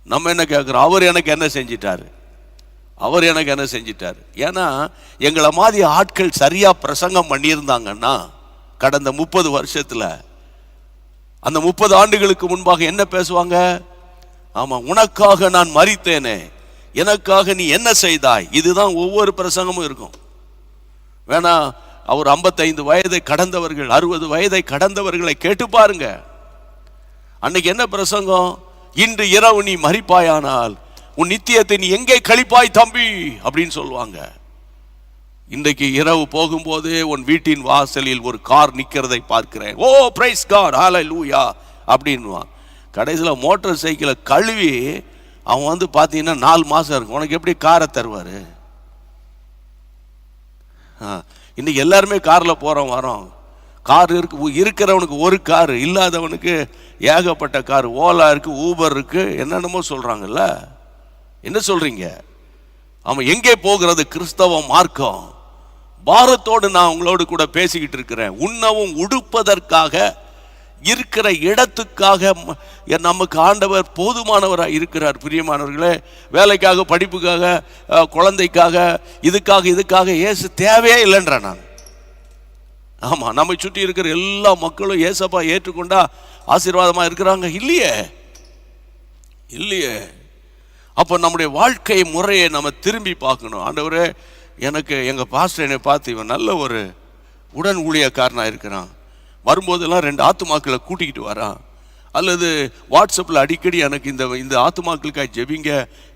[SPEAKER 1] நம்ம என்ன கேட்குறோம்? அவர் எனக்கு என்ன செஞ்சிட்டாரு? அவர் எனக்கு என்ன செஞ்சிட்டார். ஏன்னா எங்களை மாதிரி ஆட்கள் சரியா பிரசங்கம் பண்ணியிருந்தாங்கன்னா கடந்த 30 வருஷத்துல, அந்த 30 ஆண்டுகளுக்கு முன்பாக என்ன பேசுவாங்க? ஆமா, உனக்காக நான் மரித்தேனே, எனக்காக நீ என்ன செய்தாய். இதுதான் ஒவ்வொரு பிரசங்கமும் இருக்கும். வேணா அவர் 55 வயதை கடந்தவர்கள், 60 வயதை கடந்தவர்களை கேட்டு பாருங்க. அன்னைக்கு என்ன பிரசங்கம்? இன்று இரவு நீ மரிப்பாயானால் உன் நித்தியத்தை நீ எங்கே கழிப்பாய் தம்பி அப்படின்னு சொல்லுவாங்க. இன்றைக்கு இரவு போகும்போதே உன் வீட்டின் வாசலில் ஒரு கார் நிக்கிறதை பார்க்கிறேன், ஓ பிரைஸ் காட் ஹalleluya அப்படின்னுவான். கடைசியில் மோட்டார் சைக்கிளை கழுவி அவன் வந்து பார்த்தீங்கன்னா 4 மாசம் இருக்கும். உனக்கு எப்படி காரை தருவாரு? இன்னைக்கு எல்லாருமே காரில் போகிறோம் வரோம். கார் இருக்கிறவனுக்கு ஒரு கார், இல்லாதவனுக்கு ஏகப்பட்ட கார். ஓலா இருக்கு, ஊபர் இருக்கு, என்னென்னமோ சொல்றாங்கல்ல. என்ன சொல்றீங்க? ஆமாம், எங்கே போகிறது கிறிஸ்தவ மார்க்கம்? பாரத்தோடு நான் உங்களோடு கூட பேசிக்கிட்டு இருக்கிறேன். உண்ணவும் உடுப்பதற்காக இருக்கிற இடத்துக்காக நமக்கு ஆண்டவர் போதுமானவராக இருக்கிறார். பிரியமானவர்களே, வேலைக்காக, படிப்புக்காக, குழந்தைக்காக, இதுக்காக இயேசு தேவையே இல்லைன்ற நான். ஆமா, நம்மை சுற்றி இருக்கிற எல்லா மக்களும் இயேசப்பா ஏற்றுக்கொண்டா ஆசீர்வாதமா இருக்கிறாங்க? இல்லையே. அப்போ நம்முடைய வாழ்க்கை முறையை நம்ம திரும்பி பார்க்கணும். ஆண்டவரே, எனக்கு எங்கள் பாஸ்டர் என்னை பார்த்து இவன் நல்ல ஒரு உடன் ஊழியக்காரனாக இருக்கிறான், வரும்போதெல்லாம் 2 ஆத்துமாக்களை கூட்டிக்கிட்டு வரான், அல்லது வாட்ஸ்அப்பில் அடிக்கடி எனக்கு இந்த ஆத்துமாக்களுக்காக ஜெபிங்க,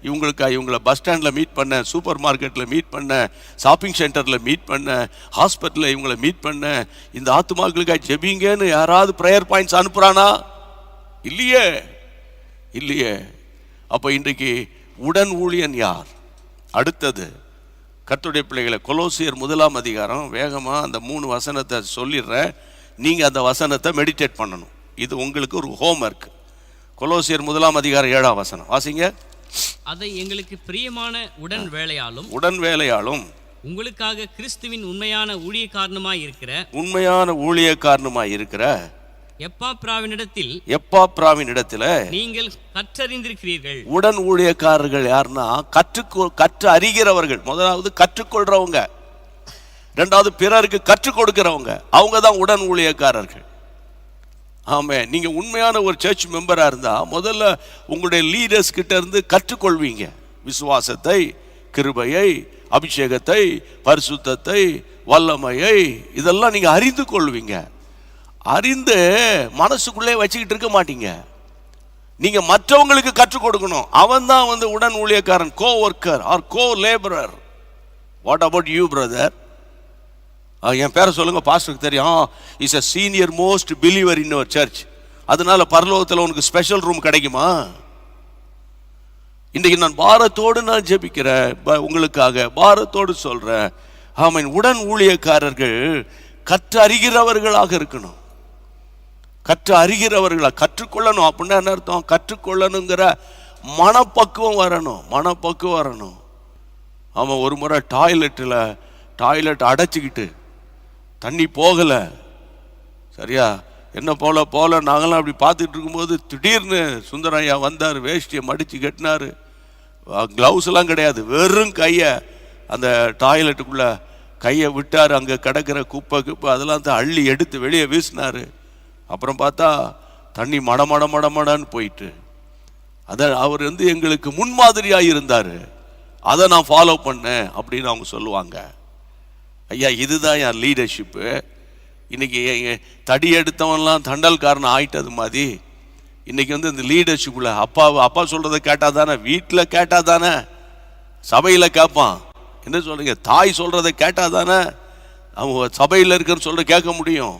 [SPEAKER 1] இவங்களை பஸ் ஸ்டாண்டில் மீட் பண்ண, சூப்பர் மார்க்கெட்டில் மீட் பண்ண, ஷாப்பிங் சென்டரில் மீட் பண்ண, ஹாஸ்பிட்டலில் இவங்களை மீட் பண்ண, இந்த ஆத்துமாக்களுக்காக ஜெபிங்கன்னு யாராவது ப்ரேயர் பாயிண்ட்ஸ் அனுப்புகிறானா? இல்லையே. அப்போ இன்றைக்கு உடன் ஊழியன் யார்? அடுத்தது கர்த்தருடைய பிள்ளைகளை, கொலோசியர் 1ஆம் அதிகாரம், வேகமாக அந்த 3 வசனத்தை சொல்லிடுறேன், நீங்கள் அந்த வசனத்தை மெடிடேட் பண்ணணும். இது உங்களுக்கு ஒரு ஹோம்வொர்க். கொலோசியர் 1ஆம் அதிகாரம் 7ஆம் வசனம் வாசிங்க.
[SPEAKER 2] அதை எங்களுக்கு பிரியமான உடன் வேலையாலும் உங்களுக்காக கிறிஸ்துவின் உண்மையான ஊழியக்காரனுமாய் இருக்கிற எப்பாப்ராவினிடத்தில்
[SPEAKER 1] நீங்கள்
[SPEAKER 2] கற்றறிந்திருக்கிறீர்கள்.
[SPEAKER 1] உடன் ஊழியக்காரர்கள் யாருன்னா கற்று அறிகிறவர்கள். முதலாவது கற்றுக்கொள்றவங்க, இரண்டாவது பிறருக்கு கற்றுக் கொடுக்கிறவங்க. அவங்க தான் உடன் ஊழியக்காரர்கள். ஆமே, நீங்க உண்மையான ஒரு சர்ச் மெம்பரா இருந்தா முதல்ல உங்களுடைய லீடர்ஸ் கிட்ட இருந்து கற்றுக்கொள்வீங்க. விசுவாசத்தை, கிருபையை, அபிஷேகத்தை, பரிசுத்தத்தை, வல்லமையை, இதெல்லாம் நீங்க அறிந்து கொள்வீங்க. அறிந்து மனசுக்குள்ளே வச்சுக்கிட்டு இருக்க மாட்டீங்க. நீங்க மற்றவங்களுக்கு கற்றுக் கொடுக்கணும். அவன் தான் வந்து உடன் ஊழியக்காரன், co worker or co labourer. What about you brother? என் பேரை சொல்லுங்க, பாஸ்டருக்கு தெரியும். Is a senior most believer in our church. அதனால பரலோகத்தில் உனக்கு ஸ்பெஷல் ரூம் கிடைக்குமா? இன்றைக்கு நான் பாரத்தோடு நான் ஜெபிக்கிறேன், உங்களுக்காக பாரத்தோடு சொல்றேன். ஆமென். உடன் ஊழியக்காரர்கள் கற்று அறிகிறவர்களாக இருக்கணும். கற்று அறிகிறவர்களா கற்றுக்கொள்ளணும். அப்படின்னா என்ன அர்த்தம்? கற்றுக்கொள்ளணுங்கிற மனப்பக்குவம் வரணும். ஆமாம், ஒரு முறை டாய்லெட் அடைச்சிக்கிட்டு தண்ணி போகல, சரியா, என்ன போல நாங்களாம் அப்படி பார்த்துட்டு இருக்கும்போது திடீர்னு சுந்தரையா வந்தார், வேஷ்டியை மடித்து கட்டினார், க்ளவுஸ் எல்லாம் கிடையாது, வெறும் கையை அந்த டாய்லெட்டுக்குள்ள கையை விட்டார். அங்கே கிடக்கிற குப்பை அதெல்லாம் தான் அள்ளி எடுத்து வெளியே வீசினார். அப்புறம் பார்த்தா தண்ணி மடன்னு போயிட்டு. அதை அவர் வந்து எங்களுக்கு முன்மாதிரியாக இருந்தார். அதை நான் ஃபாலோ பண்ணேன் அப்படின்னு அவங்க சொல்லுவாங்க. ஐயா, இதுதான் என் லீடர்ஷிப்பு. இன்னைக்கு தடி எடுத்தவன்லாம் தண்டல்காரன் ஆயிட்டது மாதிரி இன்னைக்கு வந்து இந்த லீடர்ஷிப்புல அப்பா சொல்றதை கேட்டா தானே, வீட்டில் கேட்டா தானே, சபையில் கேட்பான். என்ன சொல்றீங்க? தாய் சொல்றதை கேட்டா தானே அவங்க சபையில் இருக்கிற சொல்ற கேட்க முடியும்.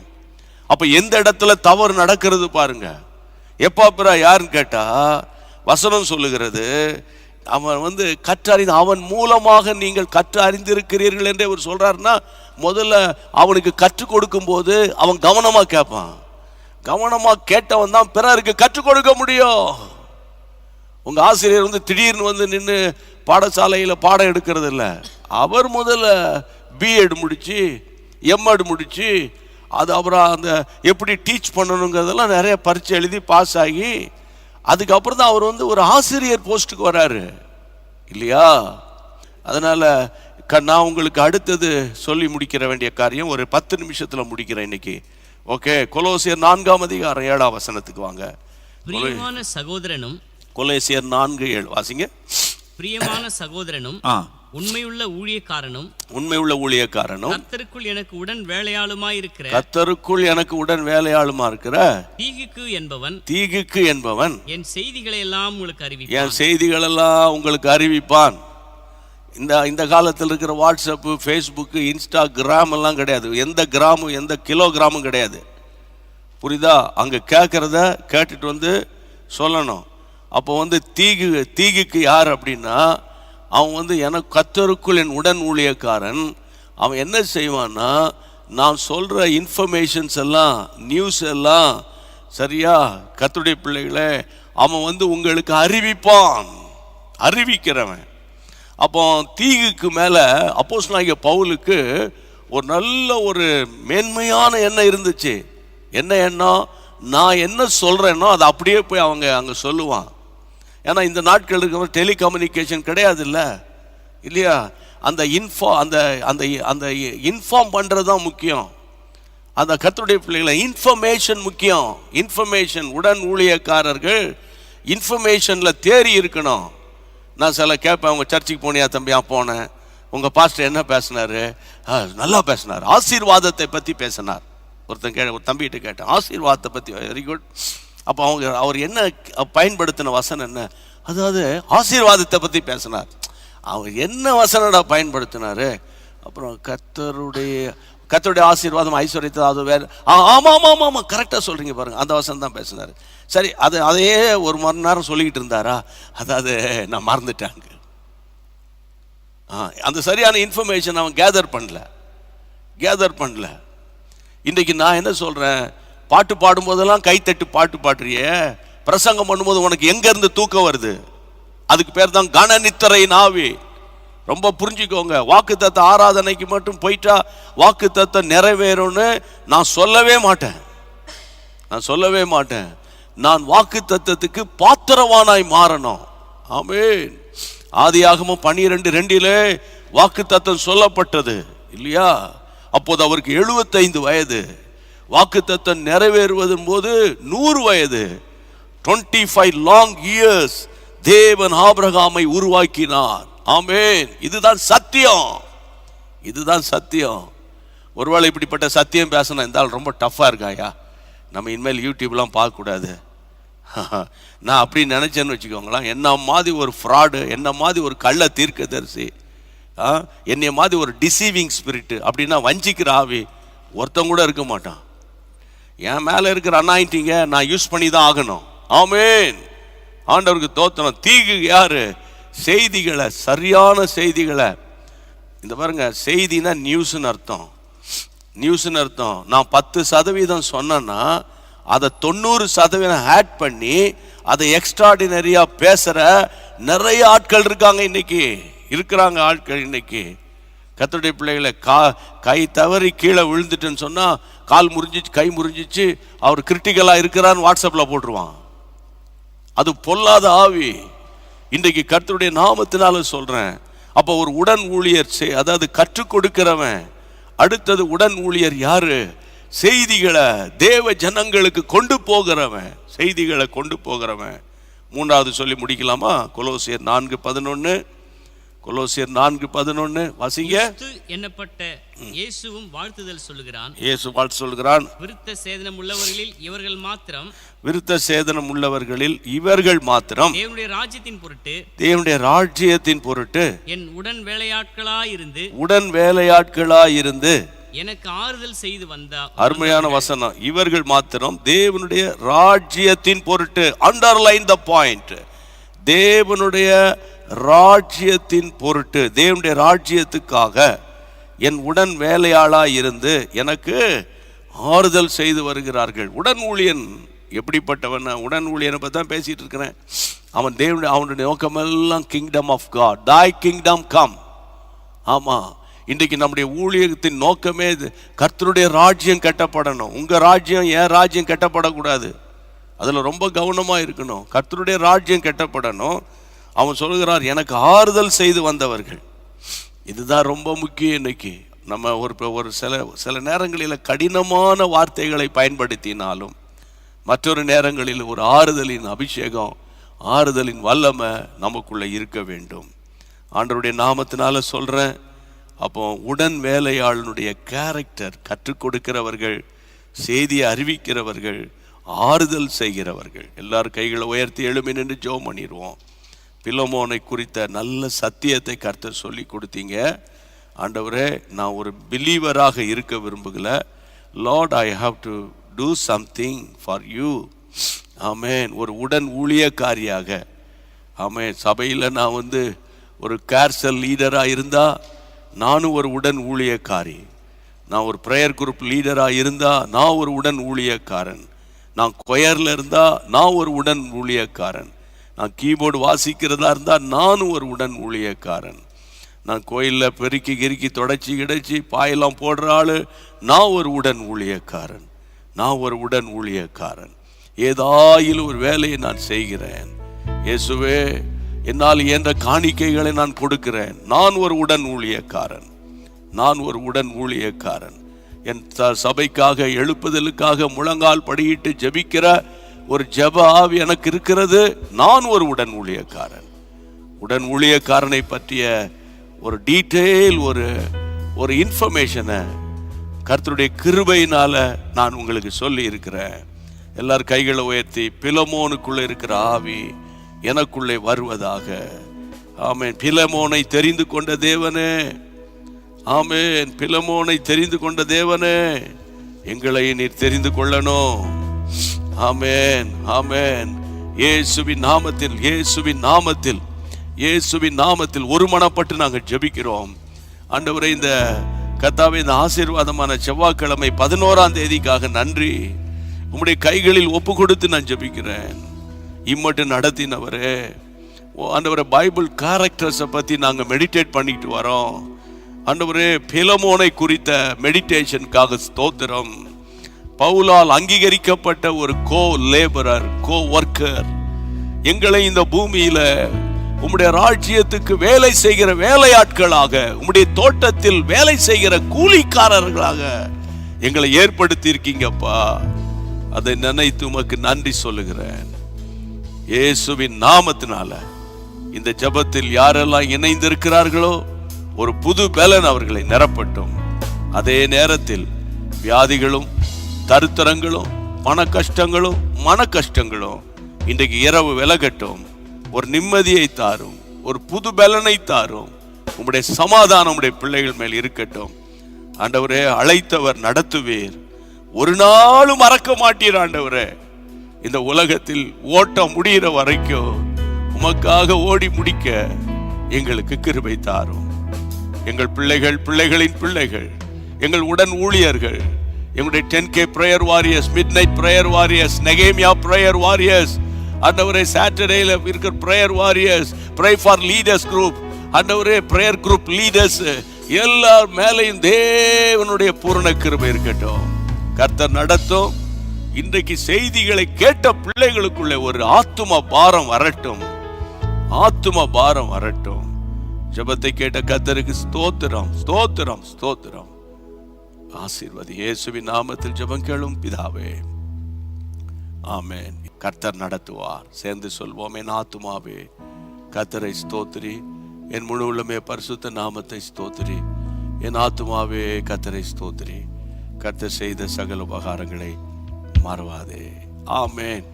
[SPEAKER 1] அப்ப எந்த இடத்துல தவறு நடக்கிறது பாருங்க. எப்பாப்புரா யாருன்னு கேட்டா வசனம் சொல்லுகிறது, அவன் வந்து கற்றறிந்து அவன் மூலமாக நீங்கள் கற்று அறிந்திருக்கிறீர்கள் என்று அவர் சொல்றாருன்னா, முதல்ல அவனுக்கு கற்றுக் கொடுக்கும் போது அவன் கவனமா கேட்பான். கவனமா கேட்டவன் தான் பிறருக்கு கற்றுக் கொடுக்க முடியும். உங்க ஆசிரியர் வந்து திடீர்னு வந்து நின்று பாடசாலையில் பாடம் எடுக்கிறது இல்லை. அவர் முதல்ல பிஎட் முடிச்சு, எம்எட் முடிச்சு, அது அப்புறம் அந்த எப்படி டீச் பண்ணணுங்கிறதெல்லாம் நிறைய பரீட்சை எழுதி பாஸ் ஆகி அதுக்கப்புறம் தான் அவர் வந்து ஒரு ஆசிரியர் போஸ்ட்டுக்கு வராரு இல்லையா? அதனால் நான் உங்களுக்கு அடுத்தது சொல்லி முடிக்கிற வேண்டிய காரியம் ஒரு 10 நிமிஷத்தில் முடிக்கிறேன் இன்னைக்கு. ஓகே, கொலோசியர் 4ஆம் அதிகாரம் 7ஆம் வசனத்துக்கு வாங்க.
[SPEAKER 2] பிரியமான சகோதரனும்,
[SPEAKER 1] கொலோசியர் 4:7 வாசிங்க.
[SPEAKER 2] பிரியமான சகோதரனும் உண்மையுள்ள ஊழியக்காரனும் கர்த்தருக்குள் எனக்கு உடன் வேலையாளுமா இருக்கிற தீகுக்கு என்பவன் என் செய்திகளை எல்லாம் உங்களுக்கு அறிவிப்பான். இந்த காலத்தில் இருக்கிற வாட்ஸ்அப்பு, ஃபேஸ்புக்கு, இன்ஸ்டாகிராம் எல்லாம் கிடையாது. எந்த கிராமும் எந்த கிலோகிராமும் கிடையாது. புரியுதா? அங்கே கேட்குறத கேட்டுட்டு வந்து சொல்லணும். அப்போ வந்து தீகுக்கு யார் அப்படின்னா, அவன் எனக்கு கர்த்தருக்குள் என் உடன் ஊழியக்காரன். அவன் என்ன செய்வான்னா, நான் சொல்கிற இன்ஃபர்மேஷன்ஸ் எல்லாம், நியூஸ் எல்லாம் சரியா கர்த்தருடைய பிள்ளைகளே அவன் உங்களுக்கு அறிவிக்கிறவன். அப்போ தீகுக்கு மேலே அப்போஸ்தலனாகிய பவுலுக்கு ஒரு நல்ல ஒரு மேன்மையான எண்ணம் இருந்துச்சு. என்ன எண்ணம்? நான் என்ன சொல்கிறேனோ அதை அப்படியே போய் அங்கே சொல்லுவான். ஏன்னா இந்த நாட்கள் இருக்கிற டெலிகம்யூனிகேஷன் கிடையாது இல்லையா? அந்த இன்ஃபார்ம் பண்ணுறது தான் முக்கியம். அந்த கர்த்தருடைய பிள்ளைகளை இன்ஃபர்மேஷன் முக்கியம். இன்ஃபர்மேஷன், உடன் ஊழியக்காரர்கள் இன்ஃபர்மேஷனில் தேறி இருக்கணும். நான் சில கேட்பேன், உங்கள் சர்ச்சுக்கு போனியா தம்பியா? போனேன். உங்கள் பாஸ்டர் என்ன பேசினார்? நல்லா பேசினார், ஆசீர்வாதத்தை பற்றி பேசினார். ஒரு தம்பிகிட்ட கேட்டேன், ஆசீர்வாதத்தை பற்றி. Very good. அப்போ அவர் என்ன பயன்படுத்தின வசனம் என்ன? அதாவது ஆசீர்வாதத்தை பற்றி பேசினார். அவர் என்ன வசனடா பயன்படுத்தினார்? அப்புறம் கர்த்தருடைய ஆசீர்வாதம் ஐஸ்வர்யத்தை, அது வேறு. ஆமாம் கரெக்டாக சொல்கிறீங்க பாருங்கள், அந்த வசனம் தான் பேசினார். சரி, அதையே ஒரு மணி நேரம் சொல்லிக்கிட்டு இருந்தாரா? அதாவது நான் மறந்துட்டாங்க. அந்த சரியான இன்ஃபர்மேஷன் அவன் கேதர் பண்ணல. இன்றைக்கி நான் என்ன சொல்கிறேன், பாட்டு பாடும்போதெல்லாம் கைத்தட்டு பாட்டு பாடுறியே, பிரசங்கம் பண்ணும்போது உனக்கு எங்கேருந்து தூக்கம் வருது? அதுக்கு பேர் தான் கனநித்திரையின் ஆவி. ரொம்ப புரிஞ்சுக்கோங்க. வாக்குத்தத்த ஆராதனைக்கு மட்டும் போயிட்டா வாக்குத்தத்த நிறைவேறும்னு நான் சொல்லவே மாட்டேன். நான் வாக்குத்தத்தத்துக்கு பாத்திரவானாய் மாறணும். ஆமென். ஆதியாகமம் 12:2 வாக்குத்தத்தம் சொல்லப்பட்டது இல்லையா? அப்போது அவருக்கு 75 வயது. வாக்குத்தத்தம் நிறைவேறுவதும் போது 100 வயது. 25 long years தேவன் ஆபிரகாமை உருவாக்கினார். ஆமென். இதுதான் சத்தியம். ஒருவேளை இப்படிப்பட்ட சத்தியம் பேசணும் இருந்தால் ரொம்ப டஃப்பாக இருக்காயா, நம்ம இனிமேல் யூடியூப்லாம் பார்க்கக்கூடாது. நான் அப்படி நினச்சேன்னு வச்சுக்கோங்களேன், என்ன மாதிரி ஒரு ஃப்ராடு, என்ன மாதிரி ஒரு கள்ள தீர்க்கதரிசி, என்னைய மாதிரி ஒரு டிசீவிங் ஸ்பிரிட்டு, அப்படின்னா வஞ்சிக்கிற ஆவி ஒருத்தன் கூட இருக்க மாட்டான். என் மேலே இருக்கிற அனாயிண்டிங்க நான் யூஸ் பண்ணி தான் ஆகணும். ஆமென். ஆண்டவருக்கு தோத்திரம். தீகு யாரு? செய்திகளை, சரியான செய்திகளை. இந்த பாருங்க, செய்தினா நியூஸ்ன்னு அர்த்தம். நான் 10% சொன்னேன்னா அதை 90% ஆட் பண்ணி அதை எக்ஸ்ட்ராடினரியாக பேசுகிற நிறைய ஆட்கள் இருக்காங்க இன்னைக்கு. கர்த்தருடைய பிள்ளைகளை கை தவறி கீழே விழுந்துட்டுன்னு சொன்னால், கால் முறிஞ்சிச்சு, கை முறிஞ்சிச்சு, அவர் கிரிட்டிக்கலாக இருக்கிறான்னு வாட்ஸ்அப்பில் போட்டுருவான். அது பொல்லாத ஆவி. இன்றைக்கு கர்த்தருடைய நாமத்தினால சொல்கிறேன். அப்போ ஒரு உடன் ஊழியர், அதாவது கற்றுக் கொடுக்கிறவன். அடுத்தது உடன் ஊழியர் யாரு? செய்திகளை தேவ ஜனங்களுக்கு கொண்டு போகிறவன். மூன்றாவது சொல்லி முடிக்கலாமா? கொலோசியர் 4:11 வாசிங்க.
[SPEAKER 3] என்னப்பட்ட இயேசுவும் வாழ்த்துதல் சொல்லுகிறான்.
[SPEAKER 1] இயேசு வாழ்த்து சொல்கிறான்.
[SPEAKER 3] விருத்த சேதனம் உள்ளவர்களில்
[SPEAKER 1] இவர்கள் மாத்திரம்
[SPEAKER 3] தேவனுடைய
[SPEAKER 1] ராஜ்யத்தின் பொருட்டு
[SPEAKER 3] என் உடன்
[SPEAKER 1] வேலையாட்களாயிருந்து
[SPEAKER 3] எனக்கு ஆறுதல் செய்து வந்தார்.
[SPEAKER 1] அருமையான வசனம். இவர்கள் மாத்திரம் தேவனுடைய ராஜ்யத்தின் பொருட்டு. Underline the point. தேவனுடைய ராஜ்யத்தின் பொருட்டு, தேவனுடைய ராஜ்யத்துக்காக என் உடன் வேலையாளாய் இருந்து எனக்கு ஆறுதல் செய்து வருகிறார்கள். உடன் ஊழியன் எப்படிப்பட்டவன்? உடன் ஊழியனை பற்றி தான் பேசிட்டு இருக்கிறேன். அவனுடைய நோக்கமெல்லாம் kingdom of God. thy kingdom come. ஆமாம், இன்றைக்கு நம்முடைய ஊழியத்தின் நோக்கமே கர்த்தருடைய ராஜ்யம் கட்டப்படணும். உங்கள் ராஜ்யம், என் ராஜ்யம் கட்டப்படக்கூடாது. அதில் ரொம்ப கவனமாக இருக்கணும். கர்த்தருடைய ராஜ்யம் கட்டப்படணும். அவன் சொல்கிறார், எனக்கு ஆறுதல் செய்து வந்தவர்கள்.
[SPEAKER 2] இதுதான் ரொம்ப முக்கியம். இன்னைக்கு நம்ம ஒரு சில நேரங்களில் கடினமான வார்த்தைகளை பயன்படுத்தினாலும் மற்றொரு நேரங்களில் ஒரு ஆறுதலின் அபிஷேகம், ஆறுதலின் வல்லமை நமக்குள்ள இருக்க வேண்டும். ஆண்டவருடைய நாமத்தினால சொல்றேன். அப்போ உடன் வேலையாளனுடைய கேரக்டர், கற்றுக் கொடுக்கிறவர்கள், செய்தியை அறிவிக்கிறவர்கள், ஆறுதல் செய்கிறவர்கள். எல்லாரும் கைகளை உயர்த்தி எழுமி நின்று ஜெபம் பண்ணிடுவோம். பிலமோனை குறித்த நல்ல சத்தியத்தை கர்த்தர் சொல்லி கொடுத்தீங்க. ஆண்டவரே, நான் ஒரு பிலீவராக இருக்க விரும்புகல. Lord, I have to do something for you. ஆமேன். ஒரு உடன் ஊழியக்காரியாக, ஆமேன். சபையில் நான் ஒரு கேர்சல் லீடராக இருந்தால் நானும் ஒரு உடன் ஊழியக்காரி. நான் ஒரு ப்ரேயர் குரூப் லீடராக இருந்தால் நான் ஒரு உடன் ஊழியக்காரன். நான் கொயரில் இருந்தால் நான் ஒரு உடன் ஊழியக்காரன். நான் கீபோர்டு வாசிக்கிறதா இருந்தால் நானும் ஒரு உடன் ஊழியக்காரன். நான் கோயிலில் பெருக்கி கிறுக்கி தொடச்சி கிடைச்சி பாயெல்லாம் போடுற ஆள், நான் ஒரு உடன் ஊழியக்காரன். நான் ஒரு உடன் ஊழியக்காரன். ஏதாயிலும் ஒரு வேலையை நான் செய்கிறேன். இயேசுவே, என்னால் இயன்ற காணிக்கைகளை நான் கொடுக்கிறேன். நான் ஒரு உடன் ஊழியக்காரன். நான் ஒரு உடன் ஊழியக்காரன். என் சபைக்காக, எழுப்புதலுக்காக முழங்கால் படியிட்டு ஜெபிக்கிற ஒரு ஜெப ஆவி எனக்கு இருக்கிறது. நான் ஒரு உடன் ஊழியக்காரன். உடன் ஊழியக்காரனை பற்றிய ஒரு டீட்டெயில், ஒரு இன்ஃபர்மேஷனை கர்த்தருடைய கிருபையினால நான் உங்களுக்கு சொல்லி இருக்கிறேன். எல்லாரும் கைகளை உயர்த்தி, பிலமோனுக்குள்ள இருக்கிற ஆவி எனக்குள்ளே வருவதாக. ஆமேன். பிலமோனை தெரிந்து கொண்ட தேவனே, ஆமேன். பிலமோனை தெரிந்து கொண்ட தேவனே, எங்களை நீர் தெரிந்து கொள்ளணும். ஆமேன், ஆமேன். இயேசுவின் நாமத்தில், இயேசுவின் நாமத்தில், இயேசுவின் நாமத்தில் ஒருமனப்பட்டு நாங்கள் ஜெபிக்கிறோம். ஆண்டவரே, இந்த கர்த்தாவே, இந்த ஆசீர்வாதமான செவ்வாய்க்கிழமை 11ஆம் தேதிக்காக நன்றி. உம்முடைய கைகளில் ஒப்பு கொடுத்து நான் ஜெபிக்கிறேன். இம்மட்டும் நடத்தினவரே, ஆண்டவரே, பைபிள் கேரக்டர்ஸை பற்றி நாங்கள் மெடிடேட் பண்ணிட்டு வரோம். ஆண்டவரே, பிலமோனை குறித்த மெடிடேஷனுக்காக ஸ்தோத்திரம். பவுலால் அங்கீகரிக்கப்பட்ட ஒரு கோ லேபரர், கோ ஒர்க்கர், எங்களை இந்த பூமியில உம்முடைய ராஜ்யத்துக்கு வேலை செய்கிற வேலையாட்களாக, உம்முடைய தோட்டத்தில் வேலை செய்கிற கூலிக்காரர்களாக எங்களை ஏற்படுத்தி இருக்கீங்கப்பா. அதை நினைத்து உமக்கு நன்றி சொல்லுகிறேன். இயேசுவின் நாமத்தினால இந்த ஜெபத்தில் யாரெல்லாம் இணைந்திருக்கிறார்களோ ஒரு புது பலன் அவர்களை நிரப்பட்டும். அதே நேரத்தில் வியாதிகளும், தருத்தரங்களும், பண கஷ்டங்களும், மன கஷ்டங்களும் இன்றைக்கு இரவு விலகட்டும். ஒரு நிம்மதியை தாரும், ஒரு புது பலனை தாரும். உம்முடைய சமாதானம் உம்முடைய பிள்ளைகள் மேல் இருக்கட்டும். ஆண்டவரே, அழைத்தவர் நடத்துவீர், ஒரு நாளும் மறக்க மாட்டீர். ஆண்டவரே, இந்த உலகத்தில் ஓட்டம் முடிகிற வரைக்கும் உமக்காக ஓடி முடிக்க எங்களுக்கு கிருபை தாரும். எங்கள் பிள்ளைகள், பிள்ளைகளின் பிள்ளைகள், எங்கள் உடன் ஊழியர்கள், எங்களுடைய 10K prayer warriors, midnight prayer warriors, நெகேமியா prayer warriors, ஆண்டவரே, சாட்டர்டேல இருக்கிற prayer warriors, pray for leaders group, ஆண்டவரே, prayer group leaders, எல்லார் மேலையும் தேவனுடைய பூரண கிருபை இருக்கட்டும். கர்த்தர் நடத்தும். இன்றைக்கு செய்திகளை கேட்ட பிள்ளைகளுக்குள்ள ஒரு ஆத்தும பாரம் வரட்டும், ஆத்தும பாரம் வரட்டும். ஜெபத்தை கேட்ட கர்த்தருக்கு ஸ்தோத்திரம், ஸ்தோத்திரம், ஸ்தோத்திரம். ஆசீர்வதி. இயேசுவின் நாமத்தில் ஜெபம் கேளும் பிதாவே, ஆமென். கர்த்தர் நடத்துவார். சேர்ந்து சொல்வோம். என் ஆத்துமாவே கர்த்தரை ஸ்தோத்திரி, என் முழு உள்ளமே பரிசுத்த நாமத்தை ஸ்தோத்திரி. என் ஆத்துமாவே கர்த்தரை ஸ்தோத்திரி, கர்த்தர் செய்த சகல உபகாரங்களை மறவாதே. ஆமென்.